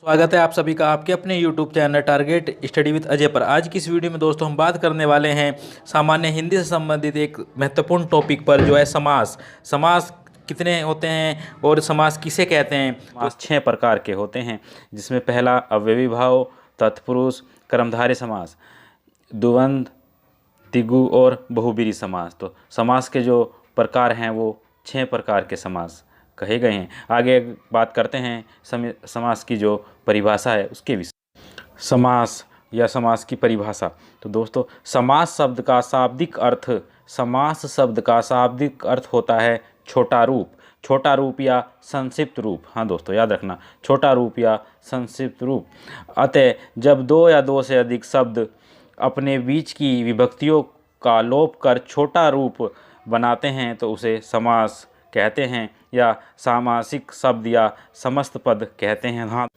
स्वागत है आप सभी का आपके अपने YouTube channel target study with Ajay पर। आज की इस वीडियो में दोस्तों हम बात करने वाले हैं सामान्य हिंदी से संबंधित एक महत्वपूर्ण टॉपिक पर, जो है समास। समास कितने होते हैं और समास किसे कहते हैं? समास 6 प्रकार के होते हैं, जिसमें पहला अव्ययी भाव, तत्पुरुष, कर्मधारय समास, द्वंद्व, द्विगु और बहुब्रीहि समास। तो समास के जो प्रकार हैं वो 6 प्रकार के समास कहे गए हैं। आगे बात करते हैं समास की जो परिभाषा है उसके विषय। समास या समास की परिभाषा। तो दोस्तों, समास शब्द का शाब्दिक अर्थ होता है छोटा रूप या संक्षिप्त रूप। हाँ दोस्तों, याद रखना, छोटा रूप या संक्षिप्त रूप। अतः जब दो या दो से अधिक शब्द अपने बीच की विभक्तियों का लोप कर छोटा रूप बनाते हैं तो उसे समास कहते हैं, या सामासिक शब्द या समस्त पद कहते हैं। हाँ,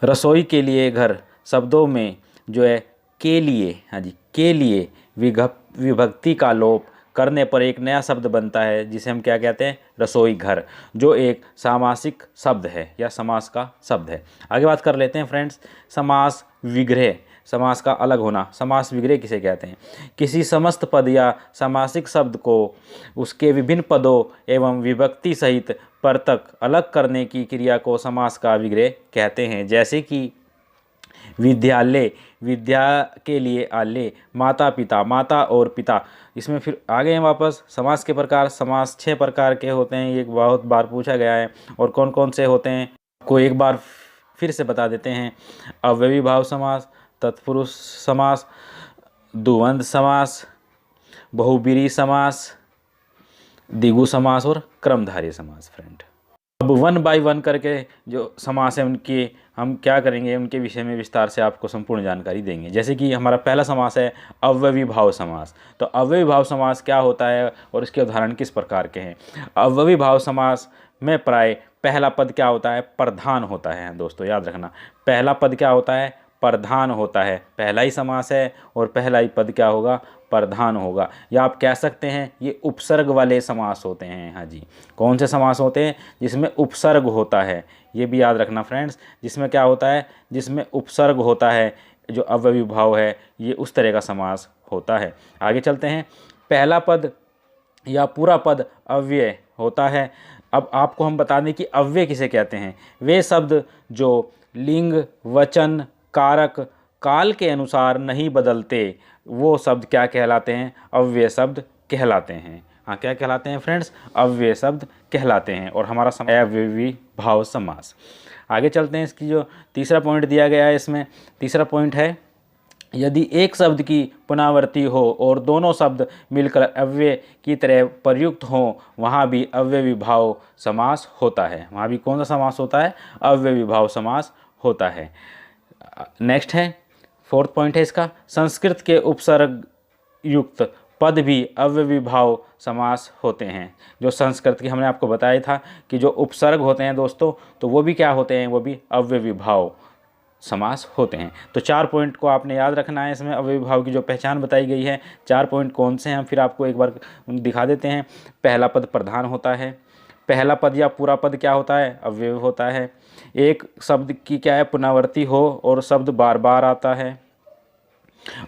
रसोई के लिए घर शब्दों में जो है के लिए, हाँ जी, के लिए विभक्ति का लोप करने पर एक नया शब्द बनता है, जिसे हम क्या कहते हैं? रसोई घर, जो एक सामासिक शब्द है या समास का शब्द है। आगे बात कर लेते हैं फ्रेंड्स, समास विग्रह। समास का अलग होना। समास विग्रह किसे कहते हैं? किसी समस्त पद या सामासिक शब्द को उसके विभिन्न पदों एवं विभक्ति सहित पृथक अलग करने की क्रिया को समास का विग्रह कहते हैं। जैसे कि विद्यालय, विद्या के लिए आलय, माता पिता, माता और पिता। इसमें फिर आगे हैं वापस समास के प्रकार। समास 6 प्रकार के होते हैं, ये बहुत बार पूछा गया है। और कौन कौन से होते हैं को एक बार फिर से बता देते हैं। अव्ययी भाव समास, तत्पुरुष समास, द्वंद्व समास, बहुब्रीहि समास, द्विगु समास और कर्मधारय समास। फ्रेंड, अब 1 बाय 1 करके जो समास है उनके हम क्या करेंगे, उनके विषय में विस्तार से आपको संपूर्ण जानकारी देंगे। जैसे कि हमारा पहला समास है अव्ययी भाव समास। तो अव्ययी भाव समास क्या होता है और इसके उदाहरण किस प्रकार के हैं? अव्ययी भाव समास में प्राय पहला पद क्या होता है? प्रधान होता है। दोस्तों याद रखना, पहला पद क्या होता है? प्रधान होता है। पहला ही समास है और पहला ही पद क्या होगा? प्रधान होगा। या आप कह सकते हैं ये उपसर्ग वाले समास होते हैं। हाँ जी, कौन से समास होते हैं? जिसमें उपसर्ग होता है। ये भी याद रखना फ्रेंड्स, जिसमें क्या होता है? जिसमें उपसर्ग होता है। जो अव्ययी भाव है ये उस तरह का समास होता है। आगे चलते हैं। पहला पद या पूरा पद अव्यय होता है। अब आपको हम बता दें कि अव्यय किसे कहते हैं। वे शब्द जो लिंग, वचन, कारक, काल के अनुसार नहीं बदलते, वो शब्द क्या कहलाते हैं? अव्यय शब्द कहलाते हैं। हाँ, क्या कहलाते हैं फ्रेंड्स? अव्यय शब्द कहलाते हैं। और हमारा अव्ययी भाव समास। आगे चलते हैं। इसकी जो तीसरा पॉइंट दिया गया है, इसमें तीसरा पॉइंट है, यदि एक शब्द की पुनरावृत्ति हो और दोनों शब्द मिलकर अव्यय की तरह प्रयुक्त हों, वहाँ भी अव्ययी भाव समास होता है। वहाँ भी कौन सा समास होता है? अव्ययी भाव समास होता है। नेक्स्ट है, 4th पॉइंट है इसका, संस्कृत के उपसर्ग युक्त पद भी अव्ययी भाव समास होते हैं। जो संस्कृत की हमने आपको बताया था कि जो उपसर्ग होते हैं दोस्तों, तो वो भी क्या होते हैं? वो भी अव्ययी भाव समास होते हैं। तो 4 पॉइंट को आपने याद रखना है। इसमें अव्ययी भाव की जो पहचान बताई गई है, 4 पॉइंट कौन से हैं हम फिर आपको एक बार दिखा देते हैं। पहला पद प्रधान होता है। पहला पद या पूरा पद क्या होता है? अव्यय होता है। एक शब्द की क्या है? पुनरावृत्ति हो और शब्द बार बार आता है।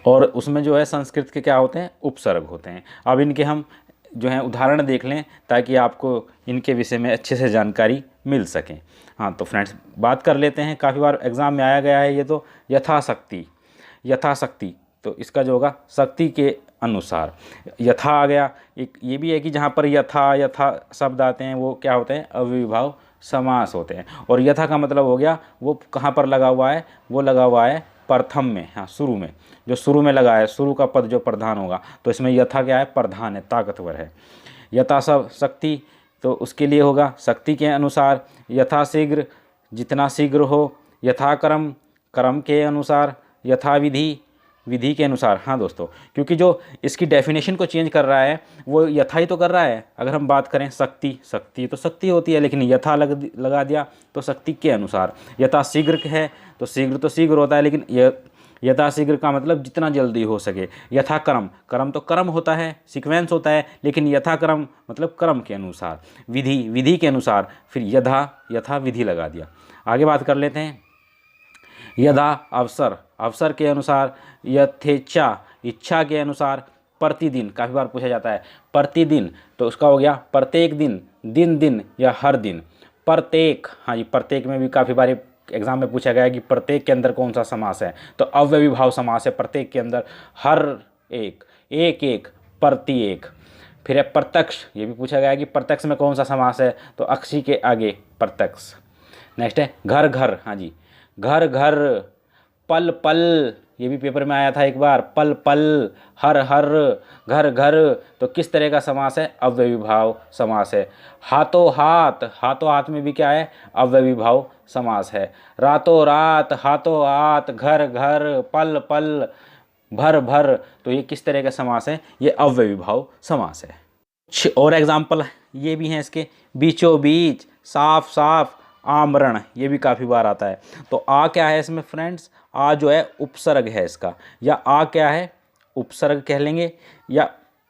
और उसमें जो है संस्कृत के क्या होते हैं? उपसर्ग होते हैं। अब इनके हम जो है उदाहरण देख लें ताकि आपको इनके विषय में अच्छे से जानकारी मिल सके। हाँ तो फ्रेंड्स, बात कर लेते हैं। काफ़ी बार एग्ज़ाम में आया गया है ये। तो यथाशक्ति, तो इसका जो होगा शक्ति के अनुसार। यथा आ गया। एक ये भी है कि जहाँ पर यथा शब्द आते हैं वो क्या होते हैं? अव्ययी भाव समास होते हैं। और यथा का मतलब हो गया वो कहाँ पर लगा हुआ है? वो लगा हुआ है प्रथम में। हाँ, शुरू में, जो शुरू में लगा है, शुरू का पद जो प्रधान होगा, तो इसमें यथा क्या है? प्रधान है, ताकतवर है। यथा शक्ति, तो उसके लिए होगा शक्ति के अनुसार। यथाशीघ्र, जितना शीघ्र हो। यथाक्रम, क्रम के अनुसार। यथाविधि, विधि के अनुसार। हाँ दोस्तों, क्योंकि जो इसकी डेफिनेशन को चेंज कर रहा है वो यथा ही तो कर रहा है। अगर हम बात करें शक्ति तो शक्ति होती है, लेकिन यथा लगा दिया तो शक्ति के अनुसार। यथाशीघ्र है तो शीघ्र होता है, लेकिन यथाशीघ्र का मतलब जितना जल्दी हो सके। यथाक्रम, क्रम तो क्रम होता है, सीक्वेंस होता है, लेकिन यथाक्रम मतलब क्रम के अनुसार। विधि के अनुसार। फिर यथा विधि लगा दिया। आगे बात कर लेते हैं। यथा अवसर, अवसर के अनुसार। यथेच्छा, इच्छा के अनुसार। प्रतिदिन, काफ़ी बार पूछा जाता है प्रतिदिन, तो उसका हो गया प्रत्येक दिन, दिन दिन या हर दिन। प्रत्येक, हाँ जी, प्रत्येक में भी काफ़ी बार एग्जाम में पूछा गया है कि प्रत्येक के अंदर कौन सा समास है, तो अव्ययीभाव समास है प्रत्येक के अंदर। हर एक, एक एक, प्रति एक। फिर है प्रत्यक्ष, ये भी पूछा गया है कि प्रत्यक्ष में कौन सा समास है, तो अक्षी के आगे प्रत्यक्ष। नेक्स्ट है घर घर, हाँ जी, घर घर। पल पल, ये भी पेपर में आया था एक बार, पल पल। हर हर, घर घर, तो किस तरह का समास है, अव्ययीभाव समास है। हाथों हाथ, हाथों हाथ में भी क्या है, अव्ययीभाव समास है। रातों रात, हाथों हाथ, घर घर, पल पल, भर भर, तो ये किस तरह का समास है, ये अव्ययीभाव समास है। कुछ और एग्जाम्पल ये भी हैं इसके, बीचों बीच, साफ साफ, आमरण, ये भी काफ़ी बार आता है। तो आ क्या है इसमें फ्रेंड्स, आ जो है उपसर्ग है इसका, या आ क्या है, उपसर्ग कह लेंगे, या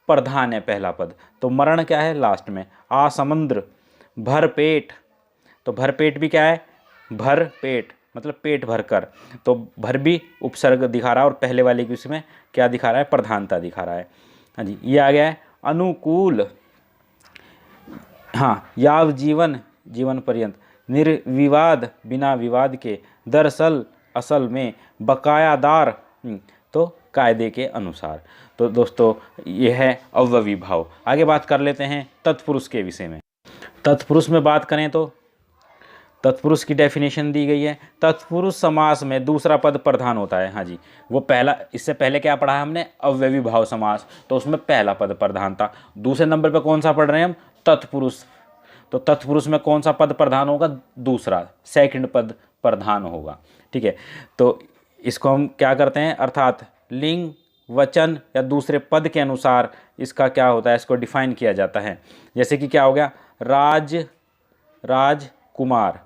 प्रधान है पहला पद। तो मरण क्या है लास्ट में। आ समुद्र, भर पेट, तो भर पेट भी क्या है, भर पेट मतलब पेट भर कर, तो भर भी उपसर्ग दिखा रहा है, और पहले वाले की उसमें क्या दिखा रहा है, प्रधानता दिखा रहा है। हाँ जी, ये आ गया है अनुकूल, हाँ, याव जीवन, जीवन पर्यंत। निर्विवाद, बिना विवाद के। दरअसल, असल में। बकायादार, तो कायदे के अनुसार। तो दोस्तों ये है अव्ययीभाव। आगे बात कर लेते हैं तत्पुरुष के विषय में। तत्पुरुष में बात करें तो तत्पुरुष की डेफिनेशन दी गई है। तत्पुरुष समास में दूसरा पद प्रधान होता है। हाँ जी, वो पहला, इससे पहले क्या पढ़ा है हमने, अव्ययीभाव समास, तो उसमें पहला पद प्रधान था। दूसरे नंबर पे कौन सा पढ़ रहे हैं हम, तत्पुरुष। तो तत्पुरुष में कौन सा पद प्रधान होगा, दूसरा, सेकंड पद प्रधान होगा। ठीक है, तो इसको हम क्या करते हैं, अर्थात लिंग, वचन या दूसरे पद के अनुसार इसका क्या होता है, इसको डिफाइन किया जाता है। जैसे कि क्या हो गया, राज, राजकुमार,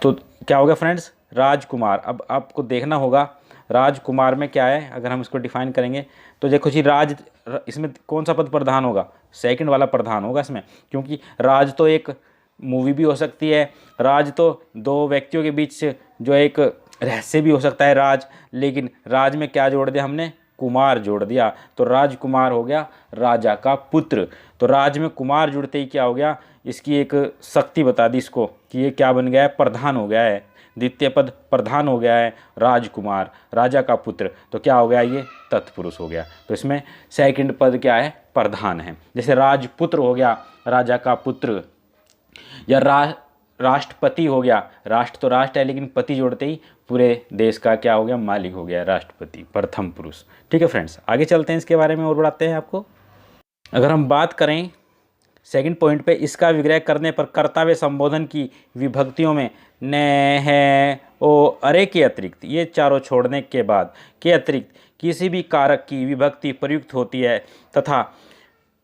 तो क्या हो गया फ्रेंड्स, राजकुमार। अब आपको देखना होगा राजकुमार में क्या है, अगर हम इसको डिफाइन करेंगे तो देखो जी, राज, इसमें कौन सा पद प्रधान होगा, सेकंड वाला प्रधान होगा इसमें, क्योंकि राज तो एक मूवी भी हो सकती है, राज तो दो व्यक्तियों के बीच जो एक रहस्य भी हो सकता है राज, लेकिन राज में क्या जोड़ दिया हमने, कुमार जोड़ दिया, तो राजकुमार हो गया राजा का पुत्र। तो राज में कुमार जुड़ते ही क्या हो गया, इसकी एक शक्ति बता दी इसको कि ये क्या बन गया है, प्रधान हो गया है, द्वितीय पद प्रधान हो गया है, राजकुमार, राजा का पुत्र, तो क्या हो गया, ये तत्पुरुष हो गया। तो इसमें सेकंड पद क्या है, प्रधान है। जैसे राजपुत्र हो गया, राजा का पुत्र, या राष्ट्रपति हो गया, राष्ट्र तो राष्ट्र है लेकिन पति जोड़ते ही पूरे देश का क्या हो गया, मालिक हो गया, राष्ट्रपति, प्रथम पुरुष। ठीक है फ्रेंड्स, आगे चलते हैं, इसके बारे में और बढ़ाते हैं आपको। अगर हम बात करें सेकंड पॉइंट पे, इसका विग्रह करने पर कर्तव्य संबोधन की विभक्तियों में न, है, ओ, अरे के अतिरिक्त, ये चारों छोड़ने के बाद के अतिरिक्त किसी भी कारक की विभक्ति प्रयुक्त होती है तथा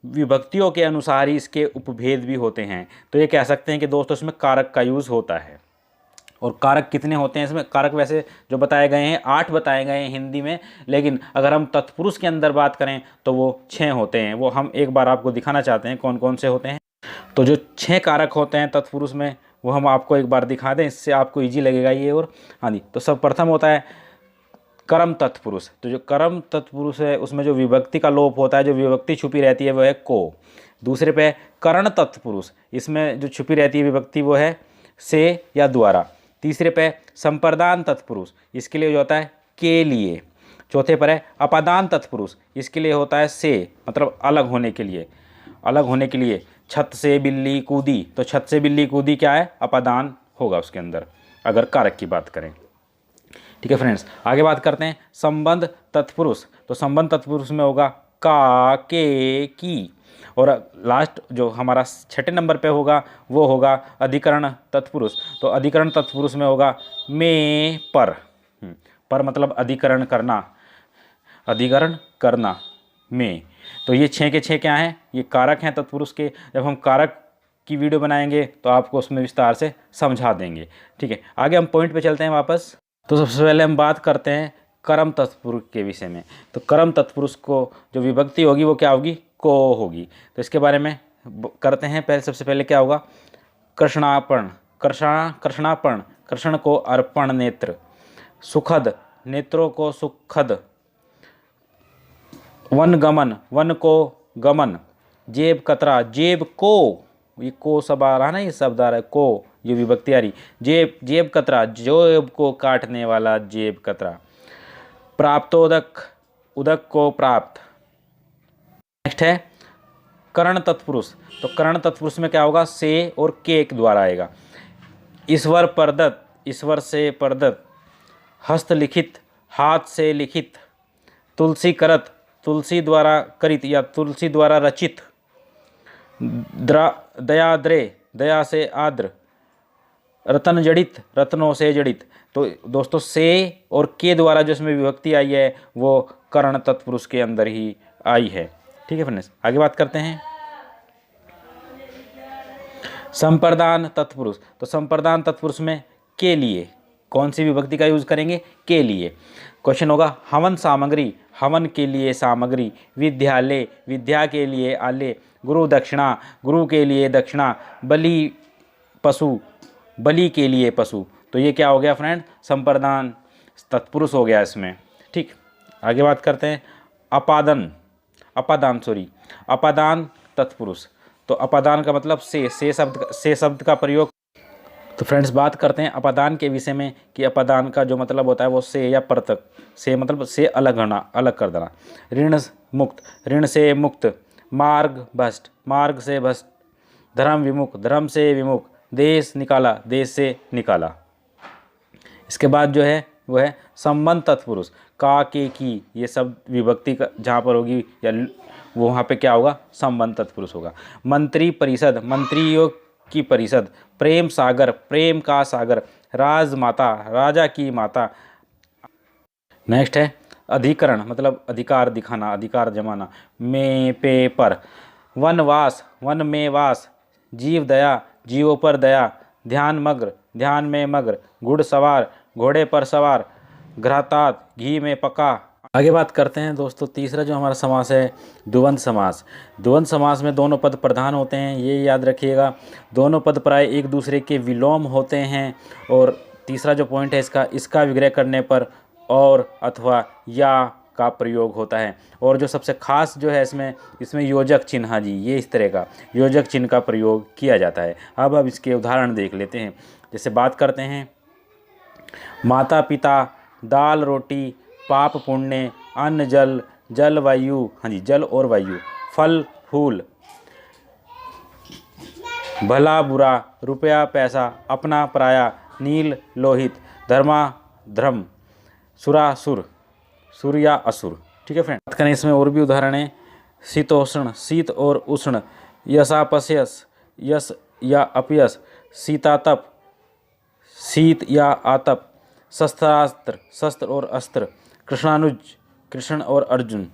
विभक्तियों के अनुसार ही इसके उपभेद भी होते हैं। तो ये कह सकते हैं कि दोस्तों इसमें कारक का यूज़ होता है। और कारक कितने होते हैं इसमें, कारक वैसे जो बताए गए हैं 8 बताए गए हैं हिंदी में, लेकिन अगर हम तत्पुरुष के अंदर बात करें तो वो 6 होते हैं। वो हम एक बार आपको दिखाना चाहते हैं कौन कौन से होते हैं। तो जो 6 कारक होते हैं तत्पुरुष में, वो हम आपको एक बार दिखा दें, इससे आपको ईजी लगेगा ये। और हाँ जी, तो सब प्रथम होता है कर्म तत्पुरुष। तो जो कर्म तत्पुरुष है उसमें जो विभक्ति का लोप होता है, जो विभक्ति छुपी रहती है वो है को। दूसरे पे कर्ण तत्पुरुष, इसमें जो छुपी रहती है विभक्ति वो है से या द्वारा। तीसरे पे संप्रदान तत्पुरुष, इसके लिए जो होता है के लिए। चौथे पर है अपादान तत्पुरुष, इसके लिए होता है से, मतलब अलग होने के लिए, अलग होने के लिए। छत से बिल्ली कूदी, तो छत से बिल्ली कूदी क्या है, अपादान होगा उसके अंदर, अगर कारक की बात करें। ठीक है फ्रेंड्स, आगे बात करते हैं संबंध तत्पुरुष। तो संबंध तत्पुरुष में होगा का, के, की, और लास्ट जो हमारा 6 नंबर पे होगा वो होगा अधिकरण तत्पुरुष। तो अधिकरण तत्पुरुष में होगा में, पर मतलब अधिकरण करना, अधिकरण करना में। तो ये 6 के 6 क्या हैं, ये कारक हैं तत्पुरुष के। जब हम कारक की वीडियो बनाएंगे तो आपको उसमें विस्तार से समझा देंगे। ठीक है, आगे हम पॉइंट पे चलते हैं वापस। तो सबसे पहले हम बात करते हैं कर्म तत्पुरुष के विषय में। तो कर्म तत्पुरुष को जो विभक्ति होगी वो क्या होगी, को होगी। तो इसके बारे में करते हैं। सबसे पहले क्या होगा, कृष्णार्पण, कृष्णार्पण कृष्ण को अर्पण नेत्र, सुखद नेत्रों को सुखद, वन गमन वन को गमन, जेब कतरा जेब को, ये को सब आ रहा ना, ये शब्द आ रहा है को, ये विभक्ति आ रही, जेब जेब कतरा जेब को काटने वाला जेब कतरा, प्राप्तोदक उदक को प्राप्त। नेक्स्ट है करण तत्पुरुष। तो करण तत्पुरुष में क्या होगा, से और के द्वारा आएगा। ईश्वर प्रदत्त ईश्वर से प्रदत्त, हस्तलिखित हाथ से लिखित, तुलसी करत तुलसी द्वारा करित या तुलसी द्वारा रचित, दयाद्रे दया से आद्र, रतन जड़ित रत्नों से जड़ित। तो दोस्तों से और के द्वारा जो इसमें विभक्ति आई है वो करण तत्पुरुष के अंदर ही आई है। ठीक है फ्रेंड्स, आगे बात करते हैं संप्रदान तत्पुरुष। तो संप्रदान तत्पुरुष में के लिए कौन सी विभक्ति का यूज करेंगे, के लिए। क्वेश्चन होगा हवन सामग्री हवन के लिए सामग्री, विद्यालय विद्या के लिए आलय, गुरु दक्षिणा गुरु के लिए दक्षिणा, बलि पशु बलि के लिए पशु। तो ये क्या हो गया फ्रेंड, संप्रदान तत्पुरुष हो गया इसमें। ठीक, आगे बात करते हैं अपादान तत्पुरुष। तो अपादान का मतलब से शब्द का प्रयोग। तो फ्रेंड्स बात करते हैं अपादान के विषय में कि अपादान का जो मतलब होता है वो से या परतक, से मतलब से अलग होना, अलग कर देना। ऋण मुक्त ऋण से मुक्त, मार्ग भ्रष्ट मार्ग से भ्रष्ट, धर्म विमुख धर्म से विमुख, देश निकाला देश से निकाला। इसके बाद जो है वो है संबंध तत्पुरुष, का के की, ये सब विभक्ति का जहाँ पर होगी या वो वहाँ पे क्या होगा, संबंध तत्पुरुष होगा। मंत्री परिषद मंत्रियों की परिषद, प्रेम सागर प्रेम का सागर, राजमाता राजा की माता। नेक्स्ट है अधिकरण मतलब अधिकार दिखाना, अधिकार जमाना, में पे पर, वनवास वन में वास, जीव दया जीवों पर दया, ध्यान मग्न ध्यान में मग्न, घुड़सवार घोड़े पर सवार, घृतात घी में पका। आगे बात करते हैं दोस्तों तीसरा जो हमारा समास है द्वंद्व समास। द्वंद्व समास में दोनों पद प्रधान होते हैं, ये याद रखिएगा। दोनों पद प्राय एक दूसरे के विलोम होते हैं। और तीसरा जो पॉइंट है इसका विग्रह करने पर और अथवा या का प्रयोग होता है। और जो सबसे खास जो है इसमें योजक चिन्ह, हाँ जी, ये इस तरह का योजक चिन्ह का प्रयोग किया जाता है। अब इसके उदाहरण देख लेते हैं। जैसे बात करते हैं माता पिता, दाल रोटी, पाप पुण्य, अन्न जल, जल वायु, हाँ जी जल और वायु, फल फूल, भला बुरा, रुपया पैसा, अपना पराया, नील लोहित, धर्मा धर्म, सुरासुर, सुर या असुर। ठीक है फ्रेंड, बात करें इसमें और भी उदाहरण है। शीतोष्ण शीत और उष्ण, यशापयस यश या अपयश, शीतातप शीत या आतप, शस्त्रास्त्र शस्त्र और अस्त्र, कृष्णानुज कृष्ण और अर्जुन।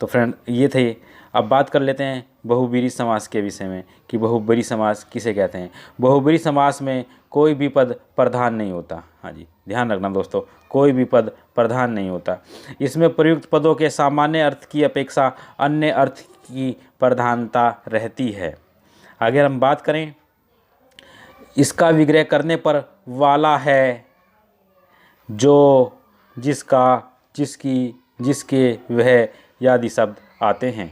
तो फ्रेंड ये थे। अब बात कर लेते हैं बहुब्रीहि समास के विषय में कि बहुब्रीहि समास किसे कहते हैं। बहुब्रीहि समास में कोई भी पद प्रधान नहीं होता। हाँ जी ध्यान रखना दोस्तों, कोई भी पद प्रधान नहीं होता। इसमें प्रयुक्त पदों के सामान्य अर्थ की अपेक्षा अन्य अर्थ की प्रधानता रहती है। अगर हम बात करें इसका विग्रह करने पर वाला है, जो, जिसका, जिसकी, जिसके, वह आदि शब्द आते हैं।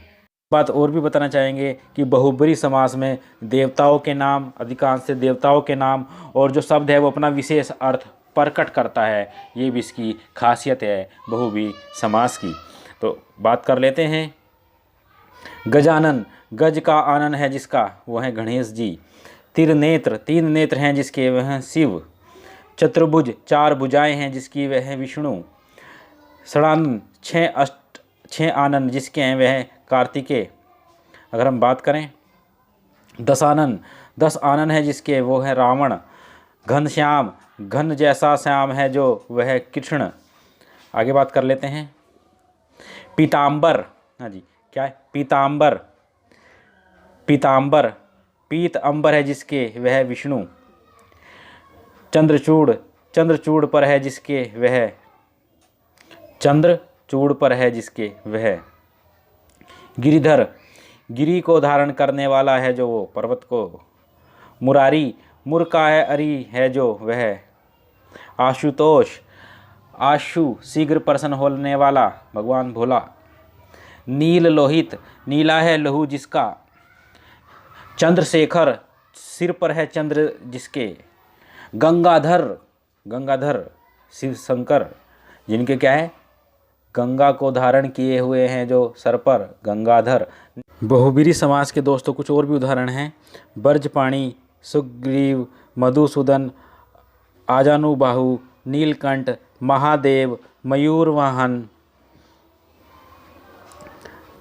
बात और भी बताना चाहेंगे कि बहुब्रीहि समास में देवताओं के नाम, अधिकांश से देवताओं के नाम और जो शब्द है वो अपना विशेष अर्थ प्रकट करता है। ये भी इसकी खासियत है बहुब्रीहि समास की। तो बात कर लेते हैं गजानन, गज का आनन है जिसका, वो है गणेश जी। तिरनेत्र तीन नेत्र हैं जिसके, वह हैं शिव। चतुर्भुज चार भुजाएं हैं जिसकी, वह है विष्णु। षडानन छः आनंद जिसके हैं, वह है कार्तिकेय। अगर हम बात करें दशानन, 10 आनन है जिसके, वो है रावण। घनश्याम घन जैसा श्याम है जो, वह है कृष्ण। आगे बात कर लेते हैं पीताम्बर, हाँ जी क्या है पीताम्बर, पीताम्बर पीत अंबर है जिसके, वह है विष्णु। चंद्रचूड़ चंद्रचूड़ पर है जिसके, वह चंद्रचूड़ पर है जिसके, वह। गिरिधर गिरी को धारण करने वाला है जो, वो पर्वत को। मुरारी मुर्का है अरी है जो वह, आशुतोष आशु शीघ्र प्रसन्न होने वाला भगवान भोला, नील लोहित नीला है लहू जिसका, चंद्रशेखर सिर पर है चंद्र जिसके, गंगाधर गंगाधर शिव शंकर जिनके क्या है गंगा को धारण किए हुए हैं जो सर पर, गंगाधर। बहुब्रीहि समास के दोस्तों कुछ और भी उदाहरण हैं। ब्रजपाणी, सुग्रीव, मधुसूदन, आजानुबाहु, नीलकंठ, महादेव, मयूरवाहन,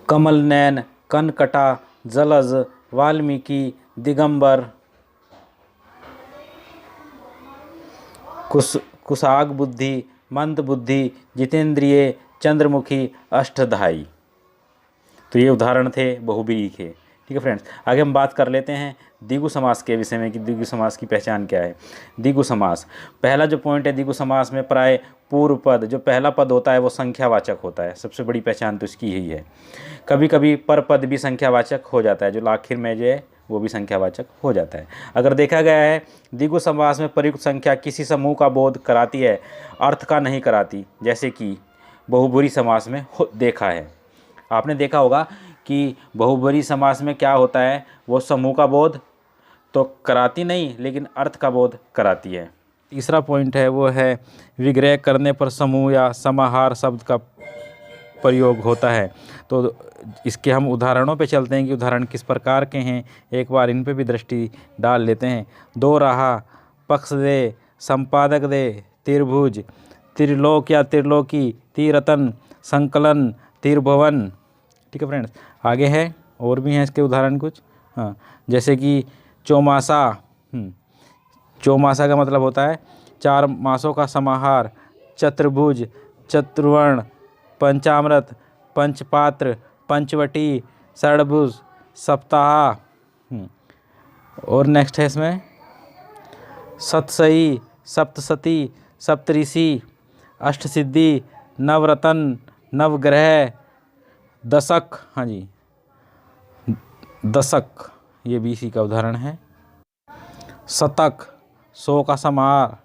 कमलनैन, कनकटा, जलज, वाल्मीकि, दिगंबर, कुशाग बुद्धि, मंद बुद्धि, जितेंद्रिय, चंद्रमुखी, अष्टधाई। तो ये उदाहरण थे बहुब्रीहि के। ठीक है फ्रेंड्स, आगे हम बात कर लेते हैं द्विगु समास के विषय में कि द्विगु समास की पहचान क्या है। द्विगु समास, पहला जो पॉइंट है द्विगु समास में प्राय पूर्व पद, जो पहला पद होता है वो संख्यावाचक होता है। सबसे बड़ी पहचान तो इसकी यही है। कभी कभी पर पद भी संख्यावाचक हो जाता है, जो आखिर में जो है वो भी संख्यावाचक हो जाता है। अगर देखा गया है द्विगु समास में प्रयुक्त संख्या किसी समूह का बोध कराती है, अर्थ का नहीं कराती, जैसे कि बहुब्रीहि समास में देखा है। आपने देखा होगा कि बहुब्रीहि समास में क्या होता है, वो समूह का बोध तो कराती नहीं लेकिन अर्थ का बोध कराती है। तीसरा पॉइंट है वो है विग्रह करने पर समूह या समाहार शब्द का प्रयोग होता है। तो इसके हम उदाहरणों पे चलते हैं कि उदाहरण किस प्रकार के हैं, एक बार इन पे भी दृष्टि डाल लेते हैं। दो राहा, पक्ष दे, संपादक दे, त्रिभुज, त्रिलोक या त्रिलोकी, त्रिरतन, संकलन, त्रिभुवन। ठीक है फ्रेंड्स, आगे है और भी हैं इसके उदाहरण कुछ। हाँ, जैसे कि चौमासा। चौमासा का मतलब होता है 4 मासों का समाहार। चतुर्भुज, चतुर्वर्ण, पंचामृत, पंचपात्र, पंचवटी, षड्भुज, सप्ताह। और नेक्स्ट है इसमें सतसई, सप्तसती, सप्तऋषि, अष्टसिद्धि, नवरत्न, नवग्रह, दशक। हाँ जी, दशक ये भी इसी का उदाहरण है। शतक, 100 का समाहार।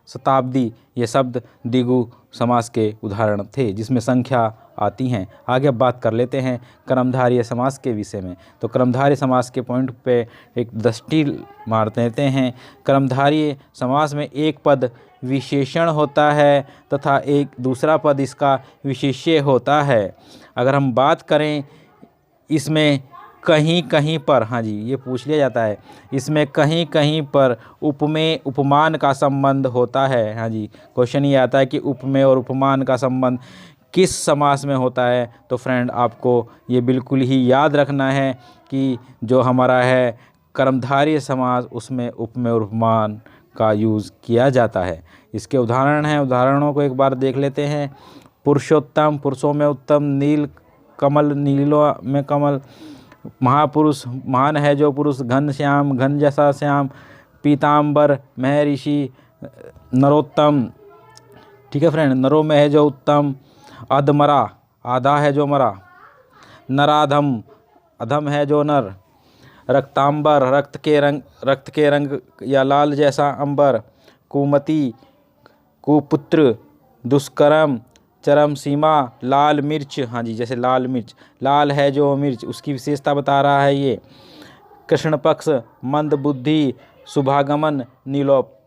शताब्दी, ये शब्द द्विगु समास के उदाहरण थे जिसमें संख्या आती हैं। आगे अब बात कर लेते हैं कर्मधारय समास के विषय में। तो कर्मधारय समास के पॉइंट पे एक दृष्टि मार देते हैं। कर्मधारय समास में एक पद विशेषण होता है तथा एक दूसरा पद इसका विशेष्य होता है। अगर हम बात करें इसमें कहीं कहीं पर, हाँ जी ये पूछ लिया जाता है, इसमें कहीं कहीं पर उपमेय उपमान का संबंध होता है। हाँ जी, क्वेश्चन ये आता है कि उपमेय और उपमान का संबंध किस समास में होता है। तो फ्रेंड आपको ये बिल्कुल ही याद रखना है कि जो हमारा है कर्मधारय समास उसमें उपमेय और उपमान का यूज़ किया जाता है। इसके उदाहरण हैं, उदाहरणों को एक बार देख लेते हैं। पुरुषोत्तम, पुरुषों में उत्तम। नील कमल, नीलों में कमल। महापुरुष, महान है जो पुरुष। घन श्याम, घन जैसा श्याम। पीताम्बर, महर्षि। नरोत्तम, ठीक है फ्रेंड, नरों में है जो उत्तम। अधमरा, आधा है जो मरा। नराधम, अधम है जो नर। रक्तांबर, रक्त के रंग या लाल जैसा अंबर। कुमति, कुपुत्र। दुष्कर्म, चरम सीमा। लाल मिर्च, हाँ जी जैसे लाल मिर्च, लाल है जो मिर्च, उसकी विशेषता बता रहा है ये। कृष्ण पक्ष, मंद बुद्धि। शुभागमन, नीलोप।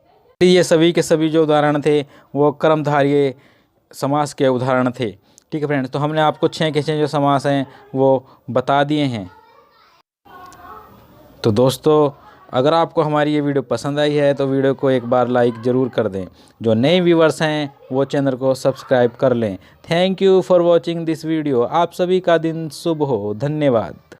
ये सभी के सभी जो उदाहरण थे वो कर्मधारय समास के उदाहरण थे। ठीक है फ्रेंड्स, तो हमने आपको 6 के 6 जो समास हैं वो बता दिए हैं। तो दोस्तों अगर आपको हमारी ये वीडियो पसंद आई है तो वीडियो को एक बार लाइक ज़रूर कर दें। जो नए व्यूवर्स हैं वो चैनल को सब्सक्राइब कर लें। Thank you for watching this video. आप सभी का दिन शुभ हो। धन्यवाद।